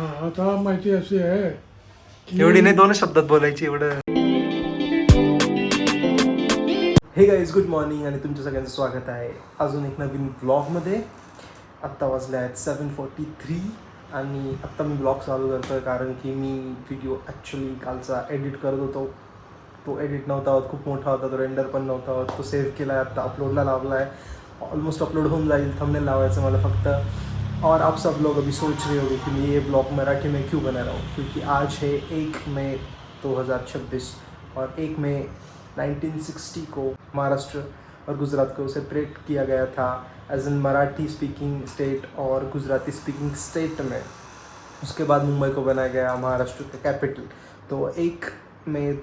आता माहिती अशी आहे की एवढी नाही, 2 शब्दात बोलायची एवढं. हे गाईज, गुड मॉर्निंग आणि तुमच्या सगळ्यांचं स्वागत आहे अजून एक नवीन ब्लॉगमध्ये. आत्ता वाजले आहेत 7:43 आणि आत्ता मी ब्लॉग चालू करतो आहे कारण की मी व्हिडिओ ॲक्च्युली कालचा एडिट करत होतो. तो एडिट नव्हता होत, खूप मोठा होता, तो रेंडर पण नव्हता होत. तो सेव्ह केला आहे, आत्ता अपलोडला लावला आहे. ऑलमोस्ट अपलोड होऊन जाईल. थंबनेल लावायचं मला फक्त. और आप सब लोग अभी सोच रहे होंगे कि मैं ये ब्लॉग मराठी में क्यों बना रहा हूँ, क्योंकि आज है 1 मई 2026 और 1 मई 1960 को महाराष्ट्र और गुजरात को सेपरेट किया गया था as in Marathi speaking state और गुजराती स्पीकिंग स्टेट में. उसके बाद मुंबई को बनाया गया महाराष्ट्र का कैपिटल. तो 1 मई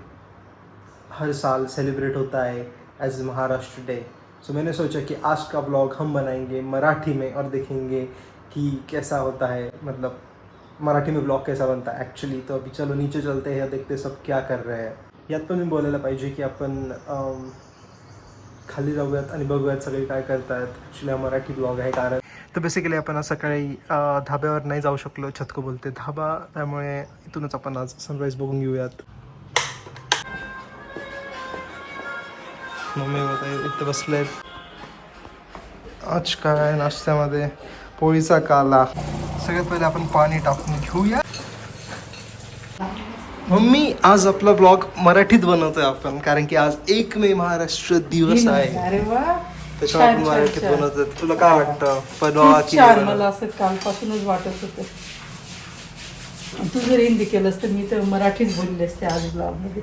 हर साल सेलिब्रेट होता है एज महाराष्ट्र डे. सो मैंने सोचा कि आज का ब्लॉग हम बनाएंगे मराठी में और देखेंगे कि कैसा होता है, मतलब मराठी में ब्लॉग कैसा बनता है ॲक्च्युली. तो अभी चलो नीचे चलते हैं, देखते सब क्या कर रहे हैं. यात पण मी बोलायला पाहिजे की आपण खाली जाऊयात आणि बघूयात सगळे काय करतायत. ॲक्च्युली हा मराठी ब्लॉग आहे कारण तर बेसिकली आपण आज सकाळी धाब्यावर नाही जाऊ शकलो. छतको बोलते धाबा, त्यामुळे इथूनच आपण आज सनराईज बघून घेऊयात. मम्मी इथे बसले. आज काय नाश्त्यामध्ये पोळीचा काला. सगळ्यात पहिले आपण पाणी टाकून घेऊया. मम्मी, आज आपला ब्लॉग मराठीत बनवतोय आपण कारण की आज 1 मे महाराष्ट्र दिवस आहे. अरे वा, त्याच्यावर आपण छान, मराठीत छान. बनवतोय. तुला काय वाटतं? परवा खूप छान. मला असं कालपासूनच वाटत होतं. तू जर हिंदी केलंस तर मी तर मराठीच बोलले असते आज ब्लॉगमध्ये.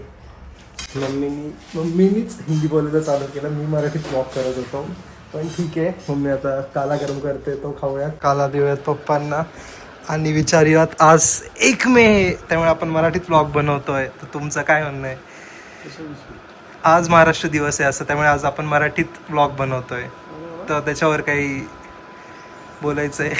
मम्मीनीच हिंदी बोलायला चालू केलं. मी मराठीत ब्लॉग करत होतो. पण ठीक आहे, मम्मी आता काला गरम करते, तो खाऊयात. काला देऊयात पप्पांना आणि विचारूयात आज 1 मे, त्यामुळे आपण मराठीत ब्लॉग बनवतोय. तर तुमचं काय म्हणणं आहे? आज महाराष्ट्र दिवस आहे असं, त्यामुळे आज आपण मराठीत ब्लॉग बनवतोय. तर त्याच्यावर काही बोलायचं आहे?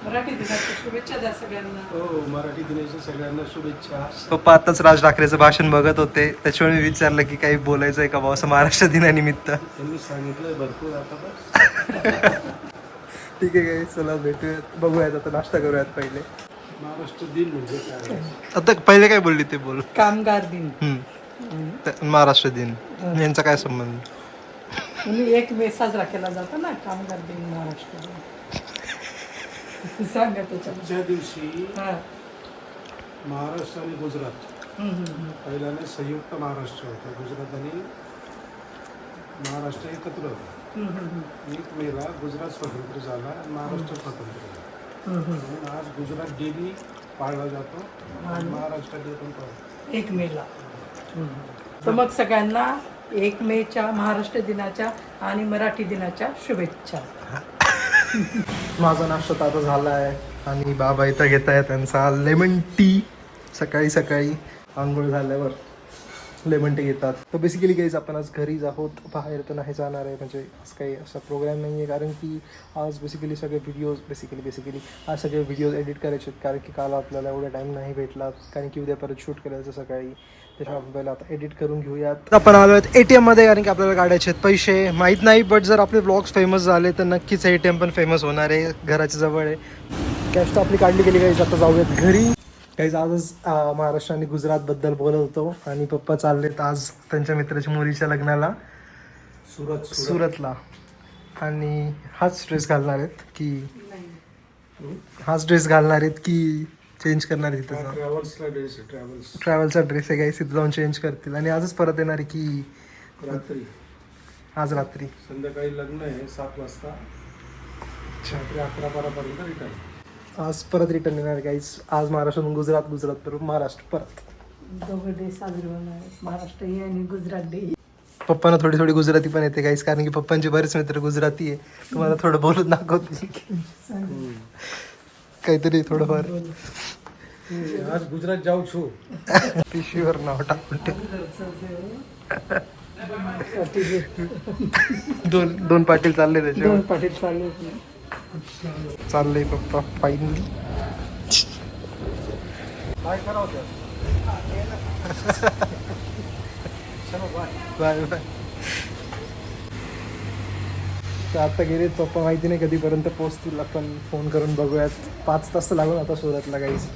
मराठी दिनाच्या शुभेच्छा द्या सगळ्यांना. हो, मराठी दिनाच्या सगळ्यांना शुभेच्छा. पप्पा आताच राज ठाकरेचं भाषण बघत होते, त्याच्यामुळे मी विचारलं की काही बोलायचं आहे का बाबा असं महाराष्ट्र दिनानिमित्त. त्यांनी सांगितलंय भरपूर. आता बस ठीक आहे, चला भेटूयात, बघूयात. आता नाश्ता करूयात पहिले. महाराष्ट्र दिन म्हणजे काय? आता पहिले काय बोलली ते बोल. कामगार दिन. महाराष्ट्र दिन यांचा काय संबंध? म्हणून 1 मे साजरा केला जातो ना, कामगार दिन, महाराष्ट्र दिन. सांगा त्याच्यामध्ये. ज्या दिवशी हा. महाराष्ट्र आणि गुजरात पहिल्याने संयुक्त महाराष्ट्र होतं. गुजरात आणि महाराष्ट्र एकत्र होतं. 1 मेला गुजरात स्वतंत्र झाला आणि महाराष्ट्र स्वतंत्र झाला. म्हणून आज गुजरात डे बी पाळला जातो आणि महाराष्ट्र डे पण पाळला 1 मेला. तर मग सगळ्यांना 1 मेच्या महाराष्ट्र दिनाच्या आणि मराठी दिनाच्या शुभेच्छा. माझा नाश्ता तर आता झाला आहे आणि बाबा इथं घेत आहे त्यांचा लेमन टी. सकाळी सकाळी आंघोळ झाल्यावर लेमन टी घेतात. तर बेसिकली काहीच आपण आज घरीच आहोत, बाहेर तर नाही जाणार आहे. म्हणजे असं काही असा प्रोग्राम नाही आहे कारण की आज बेसिकली सगळे व्हिडिओज आज सगळे व्हिडिओज एडिट करायचे आहेत कारण की काल आपल्याला एवढा टाईम नाही भेटला कारण की उद्या परत शूट करायचं सकाळी. त्याच्यामुळे आपण पहिला आता एडिट करून घेऊयात. आपण आलो आहेत ATM मध्ये कारण की आपल्याला काढायचे आहेत पैसे. माहीत नाही, बट जर आपले ब्लॉग्स फेमस झाले तर नक्कीच ATM पण फेमस होणार आहे. घराच्या जवळ आहे. कॅश तर आपली काढली गेली काही. आता जाऊयात घरी. काही आजच महाराष्ट्र आणि गुजरातबद्दल बोलत होतो आणि पप्पा चाललेत आज त्यांच्या मित्राच्या मुलीच्या लग्नाला सुरतला. आणि हाच ड्रेस घालणार आहेत की चेंज करणार आहे तिथं? ट्रॅव्हल्सचा ड्रेस आहे काही, तिथं जाऊन चेंज करतील आणि आजच परत येणार आहे की आज रात्री? संध्याकाळी लग्न आहे 7 वाजता. रात्री 11-12 रिटर्न. आज परत रिटर्न येणार गाईज. आज महाराष्ट्रातून गुजरात तर महाराष्ट्र परत. दोघं डे साजरे होणार आहेत, महाराष्ट्र डे आणि गुजरात डे. पप्पांना थोडी गुजराती पण येते गाईज कारण की पप्पांचे बरेच मित्र गुजराती आहे. तुम्हाला थोडं बोलून दाखवते काहीतरी थोडंफार. आज गुजरात जाऊ छू. पिशवीवर नाव टाकून दोन पाटील चालले त्याच्यावर. 2 पाटील चालले. चाललंय पप्पा फायनली. Bye bye. तर आता गेले पप्पा माहिती नाही कधीपर्यंत पोहोचतील. आपण फोन करून बघूयात. 5 तास तर लागून आता सुरतला काहीच.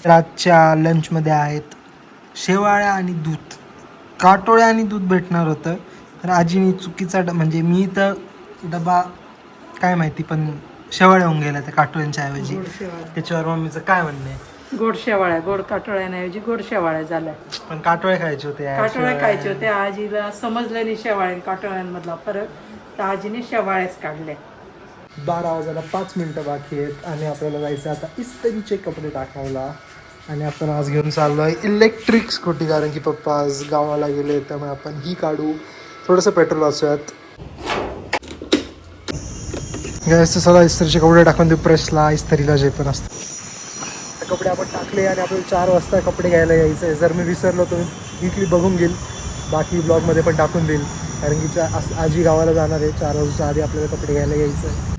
रातच्या लंचमध्ये आहेत शेवाळ्या आणि दूध. काटोळ्या आणि दूध भेटणार होतं तर आजीने चुकीचा म्हणजे मी तर डबा काय माहिती पण शेवाळ्या होऊन गेल्या त्या काटोळ्यांच्या ऐवजी. गोड शेवाळ्या, त्याच्यावर मम्मीचं काय म्हणणं आहे? गोड शेवाळ्या, गोड काटोळ्याऐवजी गोड शेवाळ्या झाल्या. पण काटोळे खायचे होते यार. काटोळ्या खायचे होते. आजीला समजलं नाही शेवाळ्या काटोळ्यांमधला फरक, तर आजीने शेवाळ्याच काढल्या. 12 वाजायला 5 मिनटं बाकी आहेत आणि आपल्याला जायचं आता इस्त्रीचे कपडे टाकायला. आणि आपण आज घेऊन चाललो आहे इलेक्ट्रिक स्कूटी, कारण की पप्पा आज गावाला गेले त्यामुळे आपण ही काढू. थोडंसं पेट्रोल वाचूयात. गॅसचं सगळं इस्त्रीचे कपडे टाकून देऊ प्रेसला, इस्त्रीला जे पण असतं. कपडे आपण टाकले आणि आपल्याला 4 वाजता कपडे घ्यायला यायचं आहे. जर मी विसरलो तर मी क्लिप बघून घेईल, बाकी ब्लॉगमध्ये पण टाकून देईल, कारण की आजी गावाला जाणार आहे. 4 वाजता आधी आपल्याला कपडे घ्यायला यायचं आहे.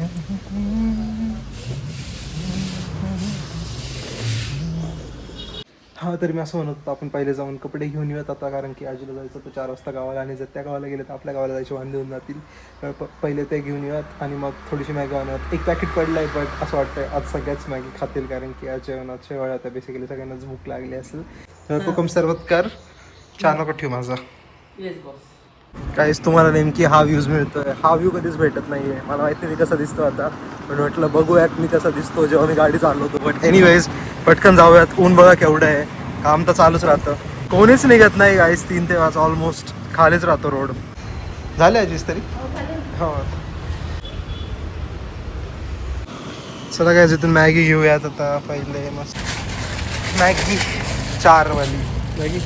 हां, तर मी असं म्हणत होतो आपण पहिले जाऊन कपडे घेऊन येऊयात आता, कारण की आजीला जायचं तर 4 वाजता गावाला, आणि जर त्या गावाला गेले तर आपल्या गावाला जायचे वांदे होऊन जातील. तर पहिले ते घेऊन येऊयात आणि मग थोडीशी मॅगी आणूयात. 1 पॅकेट पडलं आहे, पण असं वाटतं आज सगळ्याच मॅगी खातील, कारण की आज जेवणात शेवाळ्या होत्या बेसिकली, सगळ्यांनाच भूक लागली असेल. तर कोकम सरबत कर, चहा नको ठेवू माझा. Yes boss. काहीच तुम्हाला नेमकी हा व्ह्यूज मिळतोय. हा व्ह्यू कधीच भेटत नाही आहे. मला माहिती नाही कसा दिसतो आता, पण म्हटलं बघूयात मी कसा दिसतो जेव्हा मी गाडी चालवतो. बट एनिवेज पटकन जाऊयात. ऊन बघा केवढं आहे, काम तर चालूच राहतं, कोणीच निघत नाही गाईस. 3 ते 5 ऑलमोस्ट खालीच राहतो रोड. झाले आजीच तरी हो. चला काय इथून मॅगी घेऊयात आता. पहिले मस्त मॅगी 4 वाली मॅगी.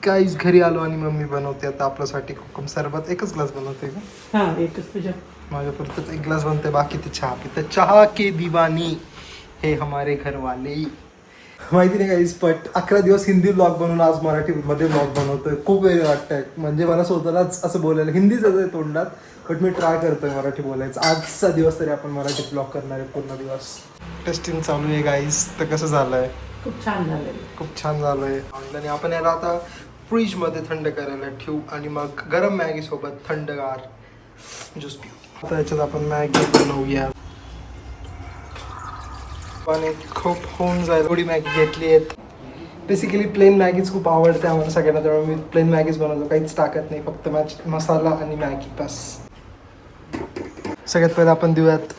काहीच घरी आलो आणि मम्मी बनवते आता आपल्यासाठी कोकम सरबत. 1च ग्लास बनवते का? हां, एकच तुझ्या. माझ्या पुरतच 1 ग्लास बनते, बाकी ते चहा पिते. चहा के दिवानी हे हमारे घर वाले. माहिती नाही काहीच, पण 11 दिवस हिंदी ब्लॉग बनवून आज मराठीमध्ये ब्लॉग बनवतोय. खूप वेळ वाटतंय म्हणजे मला स्वतःलाच असं बोलायला. हिंदीच येतंय तोंडात, बट मी ट्राय करतोय मराठी बोलायचं. आजचा दिवस तरी आपण मराठीत ब्लॉग करणार आहे पूर्ण दिवस. टेस्टिंग चालू आहे गाईस. तर कसं झालंय? खूप छान झालं. खूप छान झालंय. आणि आपण याला आता फ्रीजमध्ये थंड करायला ठेवू आणि मग गरम मॅगी सोबत थंडगार ज्यूस पिऊ. आता याच्यात आपण मॅगी बनवूया. पण खूप होऊन जाईल. थोडी मॅगी घेतली आहेत. बेसिकली प्लेन मॅगीच खूप आवडते आम्हाला सगळ्यांना, त्यामुळे मी प्लेन मॅगीच बनवतो, काहीच टाकत नाही, फक्त मसाला आणि मॅगी बस. सगळ्यात पहिले आपण देऊयात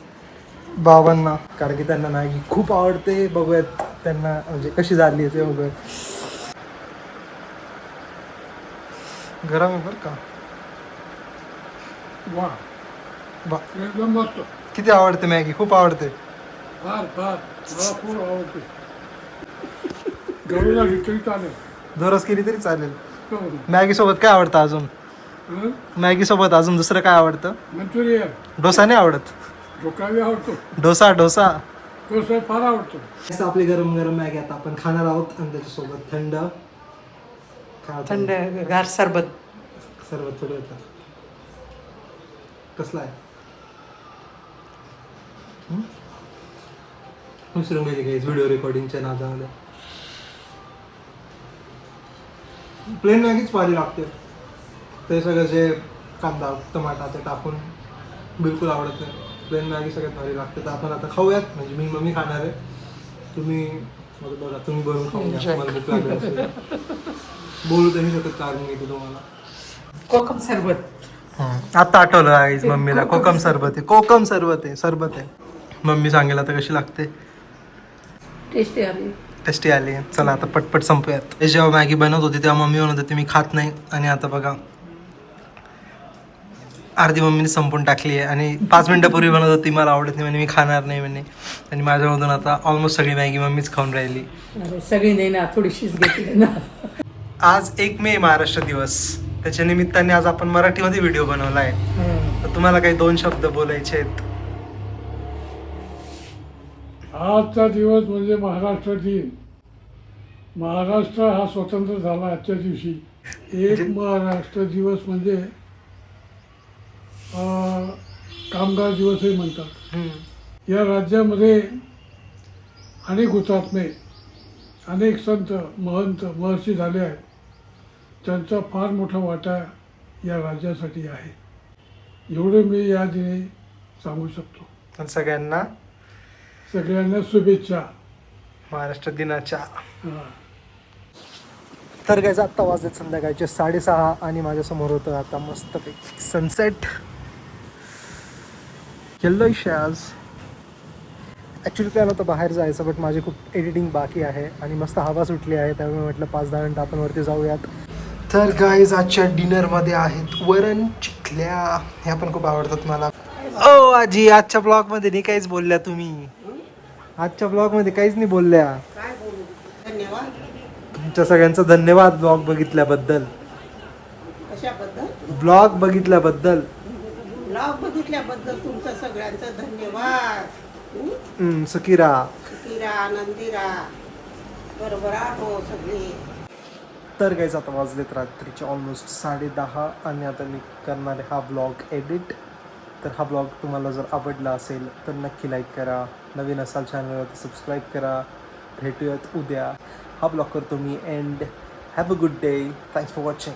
बाबांना, कारण की त्यांना मॅगी खूप आवडते. बघूयात त्यांना म्हणजे कशी झाली आहे ते बघूयात. गरम आहे बरं का. वा बा एकदम मस्त. किती आवडते मॅगी? खूप आवडते. फार फार मला खूप आवडते. गरूला विक्री चालेल. दररोज केली तरी चालेल. हो. मॅगी सोबत काय आवडतं अजून? हं? मॅगी सोबत अजून दुसरं काय आवडतं? मंचुरियन. डोसा नाही आवडत? ढोकळाही आवडतो. डोसा डोसा फार आवडतो. आपली गरम गरम मॅगी आता आपण खाणार आहोत आणि त्याच्यासोबत थंड थंडगार सरबत. सरबत थोडं येतं. कसला आहे? विसरून गेली काही व्हिडिओ रेकॉर्डिंगच्या नादामध्ये. प्लेन मॅगीच भारी लागते. ते सगळं जे कांदा टमाटा ते टाकून बिलकुल आवडत नाही. प्लेन मॅगी सगळ्यात भारी लागते. तर आपण आता खाऊयात. म्हणजे मम्मी खाणार आहे. तुम्ही बघा, तुम्ही बनवून खाऊन घ्या. मला भूक लागली असेल. बोलू त्यांनी शकत, कारण घेतो तुम्हाला. कोकम सरबत. आता आठवलं आईच मम्मीला. कोकम सरबत आहे. कोकम सरबत आहे. सरबत आहे. मम्मी सांगेल आता कशी लागते. टेस्टी आली. टेस्टी आली. चला आता पटपट संपूयात. जेव्हा मॅगी बनवत होती तेव्हा मम्मी म्हणत होती मी खात नाही, आणि आता बघा अर्धी मम्मीने संपून टाकली आहे. आणि 5 मिनिटापूर्वी बनवत होती मला आवडत नाही म्हणे, मी खाणार नाही म्हणे. आणि माझ्यामधून आता ऑलमोस्ट सगळी मॅगी मम्मीच खाऊन राहिली. अरे सगळी नाही ना, थोडीशीच घेतली ना. आज 1 मे महाराष्ट्र दिवस. त्याच्या निमित्ताने आज आपण मराठीमध्ये व्हिडिओ बनवला आहे. तर तुम्हाला काही 2 शब्द बोलायचे आहेत. आजचा दिवस म्हणजे महाराष्ट्र दिन. महाराष्ट्र हा स्वतंत्र झाला आजच्या दिवशी. 1 महाराष्ट्र दिवस म्हणजे कामगार दिवसही म्हणतात. या राज्यामध्ये अनेक हुतात्मे अनेक संत महंत महर्षी झाले आहेत. त्यांचा फार मोठा वाटा या राज्यासाठी आहे. एवढे मी या दिनी सांगू शकतो. आणि सगळ्यांना सगळ्यांना शुभेच्छा. महाराष्ट्र दिनाच्या. हां. तर काय आत्ता वाजलेत संध्याकाळचे 6:30 आणि माझ्यासमोर होतं आता मस्तपैकी सनसेट. येल्लो आज ॲक्च्युली प्लॅन होतं बाहेर जायचं, बट माझी खूप एडिटिंग बाकी आहे आणि मस्त हवा सुटली आहे, त्यामुळे म्हटलं 5-10 मिनटं आपण वरती जाऊयात. तर गाईज आजच्या डिनरमध्ये आहेत वरण चिखल्या, ह्या पण खूप आवडतात मला. ओ आजी, आजच्या ब्लॉगमध्ये नाही काहीच बोलल्या तुम्ही. आजच्या ब्लॉगमध्ये काहीच नाही बोलल्या. धन्यवाद. तुमच्या सगळ्यांचं धन्यवाद ब्लॉग बघितल्याबद्दल. कशाबद्दल? ब्लॉग बघितल्याबद्दल. ब्लॉग बघितल्याबद्दल तुमचं सगळ्यांचं धन्यवाद. सुखी राहा. सुखी राहा, आनंदी राहा, बरोबर आहो सगळे. तर काहीच आता वाजलेत रात्रीचे ऑलमोस्ट 10:30 आणि आता मी करणार आहे हा ब्लॉग एडिट. तर हा ब्लॉग तुम्हाला जर आवडला असेल तर नक्की लाईक करा. नवीन असाल चॅनलवरती सबस्क्राईब करा. भेटूयात उद्या. हा ब्लॉग करतो me and. Have a good day. Thanks for watching.